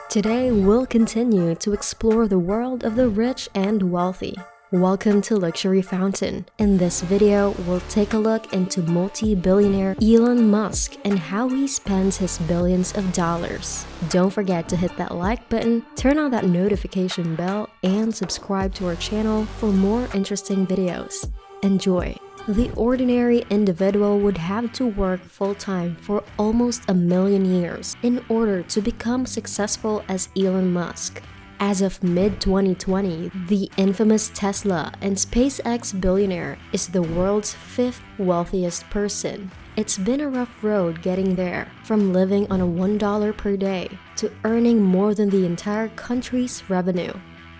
Today, we'll continue to explore the world of the rich and wealthy. Welcome to Luxury Fountain. In this video, we'll take a look into multi-billionaire Elon Musk and how he spends his billions of dollars. Don't forget to hit that like button, turn on that notification bell, and subscribe to our channel for more interesting videos. Enjoy! The ordinary individual would have to work full-time for almost a million years in order to become successful as Elon Musk. As of mid-2020, the infamous Tesla and SpaceX billionaire is the world's fifth wealthiest person. It's been a rough road getting there, from living on a $1 per day to earning more than the entire country's revenue.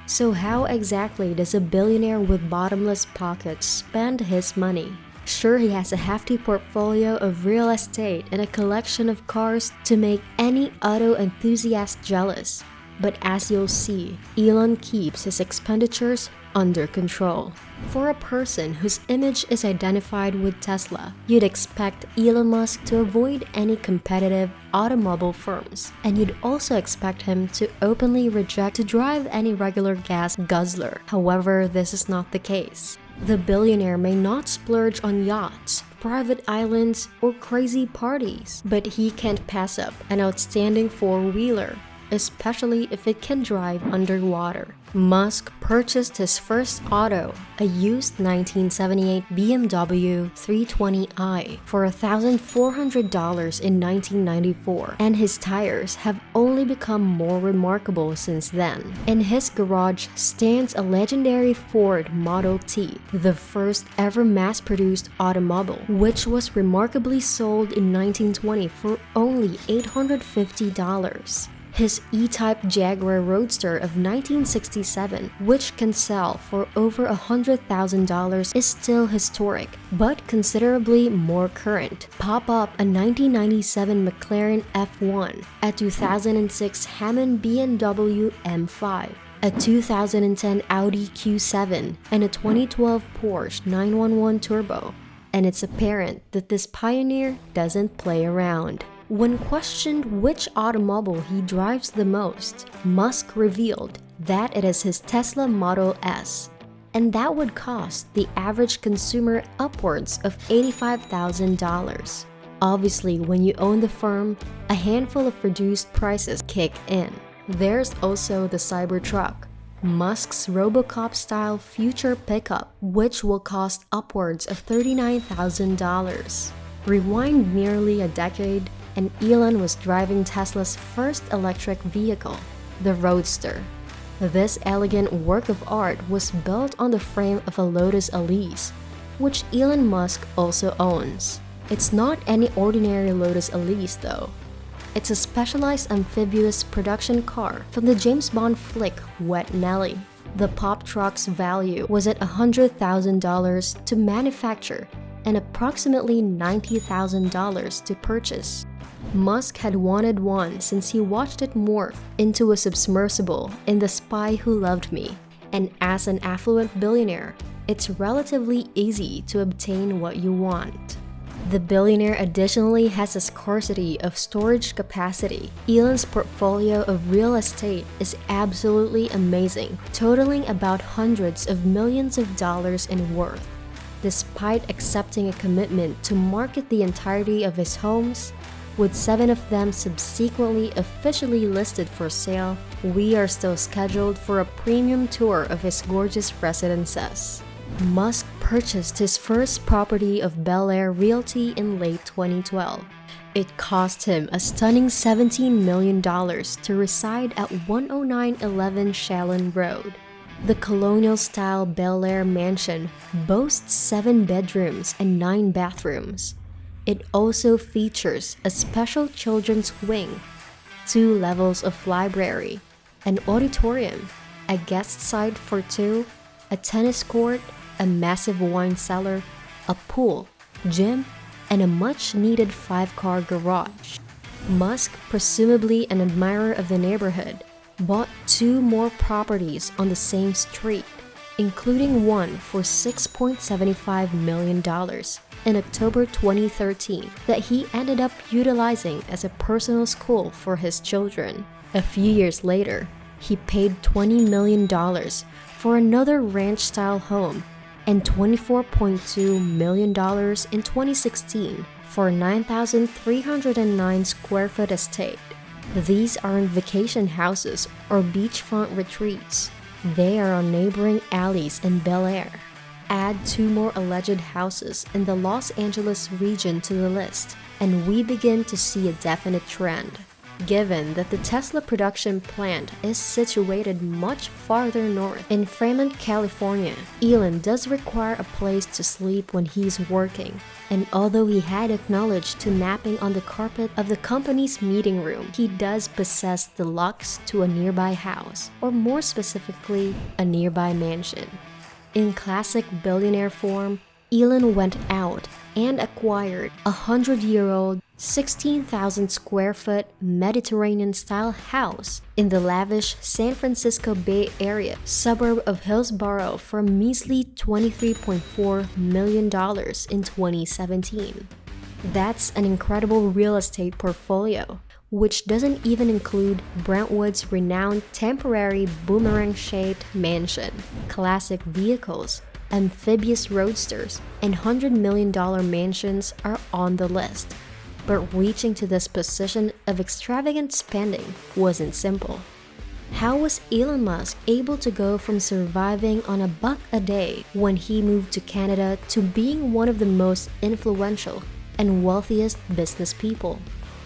So how exactly does a billionaire with bottomless pockets spend his money? Sure, he has a hefty portfolio of real estate and a collection of cars to make any auto enthusiast jealous. But as you'll see, Elon keeps his expenditures under control. For a person whose image is identified with Tesla, you'd expect Elon Musk to avoid any competitive automobile firms, and you'd also expect him to openly reject to drive any regular gas guzzler. However, this is not the case. The billionaire may not splurge on yachts, private islands, or crazy parties, but he can't pass up an outstanding four-wheeler, especially if it can drive underwater. Musk purchased his first auto, a used 1978 BMW 320i, for $1,400 in 1994, and his tires have only become more remarkable since then. In his garage stands a legendary Ford Model T, the first ever mass-produced automobile, which was remarkably sold in 1920 for only $850. His E-Type Jaguar Roadster of 1967, which can sell for over $100,000, is still historic, but considerably more current. Pop up a 1997 McLaren F1, a 2006 Hammond BMW M5, a 2010 Audi Q7, and a 2012 Porsche 911 Turbo. And it's apparent that this pioneer doesn't play around. When questioned which automobile he drives the most, Musk revealed that it is his Tesla Model S, and that would cost the average consumer upwards of $85,000. Obviously, when you own the firm, a handful of reduced prices kick in. There's also the Cybertruck, Musk's Robocop-style future pickup, which will cost upwards of $39,000. Rewind nearly a decade, and Elon was driving Tesla's first electric vehicle, the Roadster. This elegant work of art was built on the frame of a Lotus Elise, which Elon Musk also owns. It's not any ordinary Lotus Elise though. It's a specialized amphibious production car from the James Bond flick Wet Nelly. The pop truck's value was at $100,000 to manufacture and approximately $90,000 to purchase. Musk had wanted one since he watched it morph into a submersible in The Spy Who Loved Me, and as an affluent billionaire, it's relatively easy to obtain what you want. The billionaire additionally has a scarcity of storage capacity. Elon's portfolio of real estate is absolutely amazing, totaling about hundreds of millions of dollars in worth. Despite accepting a commitment to market the entirety of his homes, with 7 of them subsequently officially listed for sale, we are still scheduled for a premium tour of his gorgeous residences. Musk purchased his first property of Bel Air Realty in late 2012. It cost him a stunning $17 million to reside at 10911 Shallon Road. The colonial-style Bel Air mansion boasts 7 bedrooms and 9 bathrooms. It also features a special children's wing, 2 levels of library, an auditorium, a guest site for 2, a tennis court, a massive wine cellar, a pool, gym, and a much-needed 5-car garage. Musk, presumably an admirer of the neighborhood, bought 2 more properties on the same street, including one for $6.75 million in October 2013 that he ended up utilizing as a personal school for his children. A few years later, he paid $20 million for another ranch-style home and $24.2 million in 2016 for a 9,309 square foot estate. These aren't vacation houses or beachfront retreats. They are on neighboring alleys in Billionaire. Add 2 more alleged houses in the Los Angeles region to the list, and we begin to see a definite trend. Given that the Tesla production plant is situated much farther north in Fremont, California, Elon does require a place to sleep when he's working. And although he had acknowledged to napping on the carpet of the company's meeting room, he does possess the lux to a nearby house, or more specifically, a nearby mansion. In classic billionaire form, Elon went out and acquired a 100-year-old, 16,000 square foot Mediterranean-style house in the lavish San Francisco Bay Area suburb of Hillsborough for a measly $23.4 million in 2017. That's an incredible real estate portfolio, which doesn't even include Brentwood's renowned temporary boomerang-shaped mansion, classic vehicles, amphibious roadsters, and $100 million mansions are on the list. But reaching to this position of extravagant spending wasn't simple. How was Elon Musk able to go from surviving on $1 a day when he moved to Canada to being one of the most influential and wealthiest business people?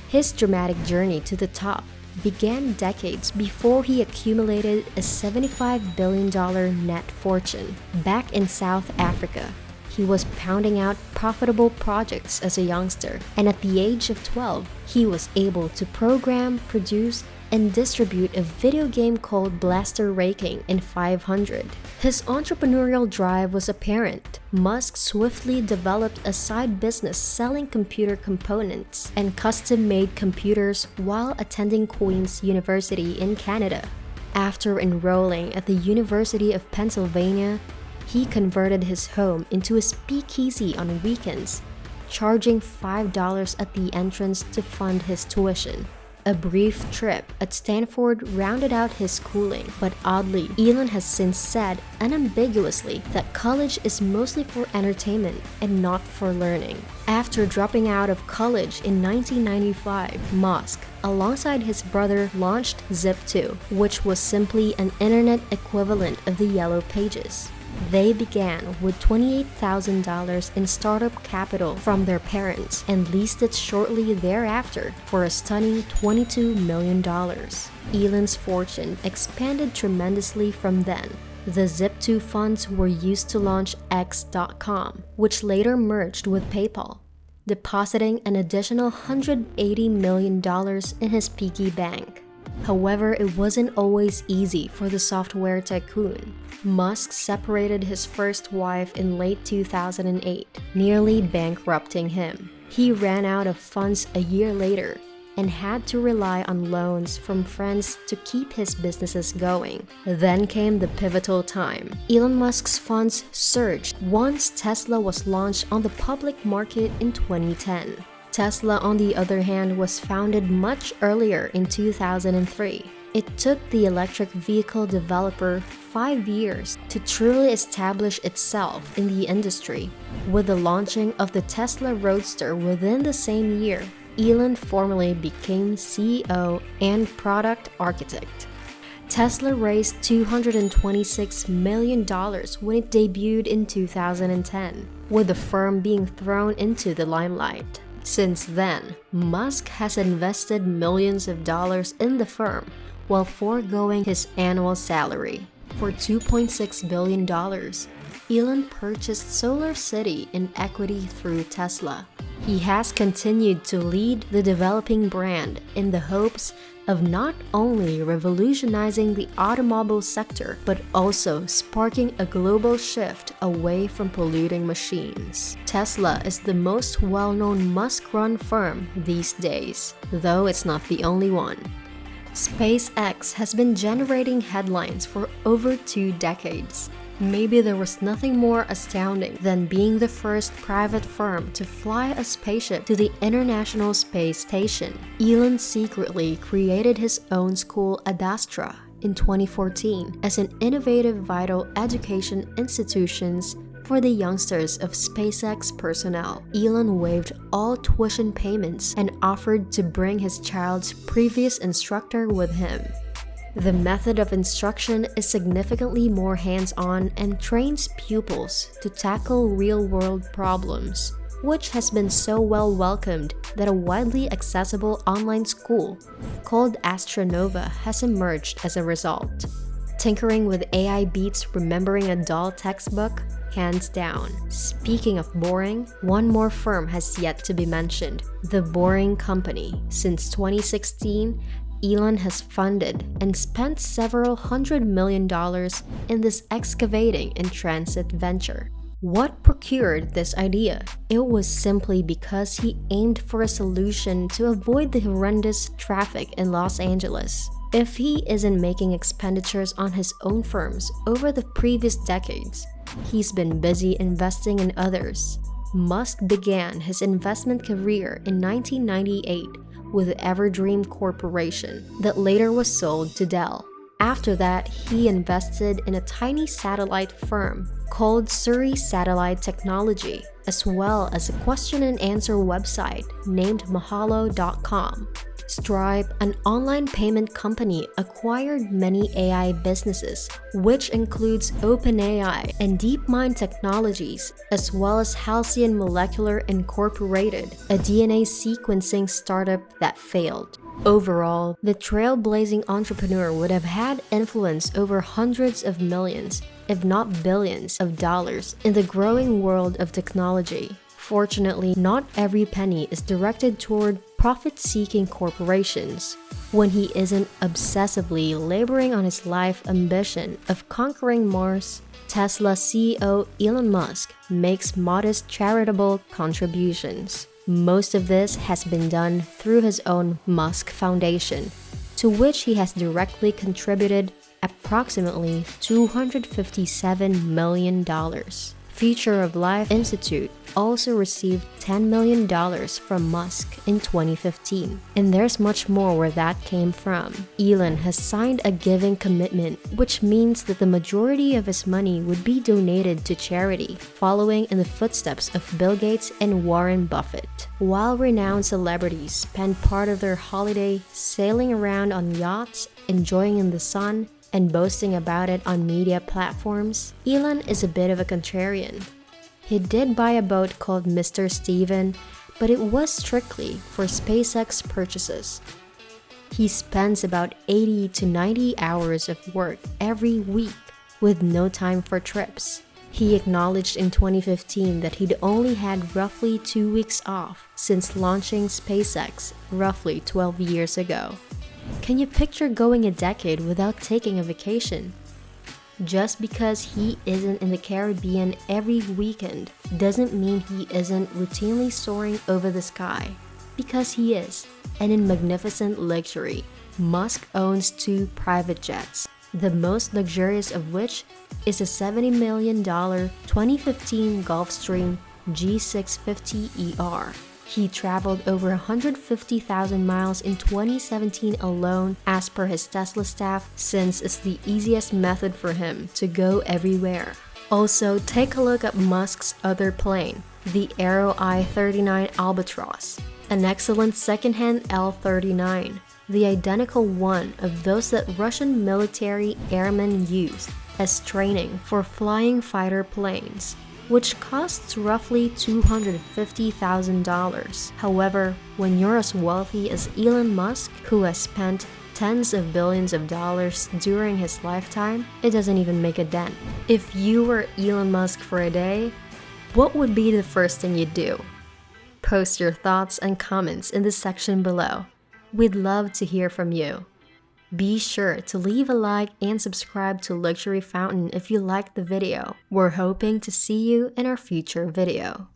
His dramatic journey to the top began decades before he accumulated a $75 billion net fortune. Back in South Africa, he was pounding out profitable projects as a youngster, and at the age of 12, he was able to program, produce, and distribute a video game called Blaster Raking in 500. His entrepreneurial drive was apparent. Musk swiftly developed a side business selling computer components and custom-made computers while attending Queen's University in Canada. After enrolling at the University of Pennsylvania, he converted his home into a speakeasy on weekends, charging $5 at the entrance to fund his tuition. A brief trip at Stanford rounded out his schooling, but oddly, Elon has since said unambiguously that college is mostly for entertainment and not for learning. After dropping out of college in 1995, Musk, alongside his brother, launched Zip2, which was simply an internet equivalent of the Yellow Pages. They began with $28,000 in startup capital from their parents and leased it shortly thereafter for a stunning $22 million. Elon's fortune expanded tremendously from then. The Zip2 funds were used to launch X.com, which later merged with PayPal, depositing an additional $180 million in his piggy bank. However, it wasn't always easy for the software tycoon. Musk separated his first wife in late 2008, nearly bankrupting him. He ran out of funds a year later and had to rely on loans from friends to keep his businesses going. Then came the pivotal time. Elon Musk's funds surged once Tesla was launched on the public market in 2010. Tesla, on the other hand, was founded much earlier in 2003. It took the electric vehicle developer 5 years to truly establish itself in the industry. With the launching of the Tesla Roadster within the same year, Elon formally became CEO and product architect. Tesla raised $226 million when it debuted in 2010, with the firm being thrown into the limelight. Since then, Musk has invested millions of dollars in the firm while foregoing his annual salary. For $2.6 billion, Elon purchased Solar City in equity through Tesla. He has continued to lead the developing brand in the hopes of not only revolutionizing the automobile sector, but also sparking a global shift away from polluting machines. Tesla is the most well-known Musk-run firm these days, though it's not the only one. SpaceX has been generating headlines for over 2 decades. Maybe there was nothing more astounding than being the first private firm to fly a spaceship to the International Space Station. Elon secretly created his own school Adastra in 2014 as an innovative vital education institutions for the youngsters of SpaceX personnel. Elon waived all tuition payments and offered to bring his child's previous instructor with him. The method of instruction is significantly more hands-on and trains pupils to tackle real-world problems, which has been so well welcomed that a widely accessible online school called Astronova has emerged as a result. Tinkering with AI beats remembering a dull textbook, hands down. Speaking of boring, one more firm has yet to be mentioned, The Boring Company. Since 2016, Elon has funded and spent several $100 million in this excavating and transit venture. What procured this idea? It was simply because he aimed for a solution to avoid the horrendous traffic in Los Angeles. If he isn't making expenditures on his own firms over the previous decades, he's been busy investing in others. Musk began his investment career in 1998 with Everdream Corporation that later was sold to Dell. After that, he invested in a tiny satellite firm called Surrey Satellite Technology, as well as a question and answer website named Mahalo.com. Stripe, an online payment company, acquired many AI businesses, which includes OpenAI and DeepMind Technologies, as well as Halcyon Molecular Incorporated, a DNA sequencing startup that failed. Overall, the trailblazing entrepreneur would have had influence over hundreds of millions, if not billions, of dollars in the growing world of technology. Fortunately, not every penny is directed toward profit-seeking corporations. When he isn't obsessively laboring on his life ambition of conquering Mars, Tesla CEO Elon Musk makes modest charitable contributions. Most of this has been done through his own Musk Foundation, to which he has directly contributed approximately $257 million. Future of Life Institute also received $10 million from Musk in 2015. And there's much more where that came from. Elon has signed a giving commitment, which means that the majority of his money would be donated to charity, following in the footsteps of Bill Gates and Warren Buffett. While renowned celebrities spend part of their holiday sailing around on yachts, enjoying in the sun, and boasting about it on media platforms, Elon is a bit of a contrarian. He did buy a boat called Mr. Steven, but it was strictly for SpaceX purchases. He spends about 80 to 90 hours of work every week with no time for trips. He acknowledged in 2015 that he'd only had roughly 2 weeks off since launching SpaceX roughly 12 years ago. Can you picture going a decade without taking a vacation? Just because he isn't in the Caribbean every weekend doesn't mean he isn't routinely soaring over the sky. Because he is, and in magnificent luxury. Musk owns 2 private jets, the most luxurious of which is a $70 million 2015 Gulfstream G650ER. He traveled over 150,000 miles in 2017 alone, as per his Tesla staff, since it's the easiest method for him to go everywhere. Also, take a look at Musk's other plane, the Aero I-39 Albatross, an excellent second-hand L-39, the identical one of those that Russian military airmen used as training for flying fighter planes, which costs roughly $250,000. However, when you're as wealthy as Elon Musk, who has spent tens of billions of dollars during his lifetime, it doesn't even make a dent. If you were Elon Musk for a day, what would be the first thing you'd do? Post your thoughts and comments in the section below. We'd love to hear from you. Be sure to leave a like and subscribe to Luxury Fountain if you liked the video. We're hoping to see you in our future video.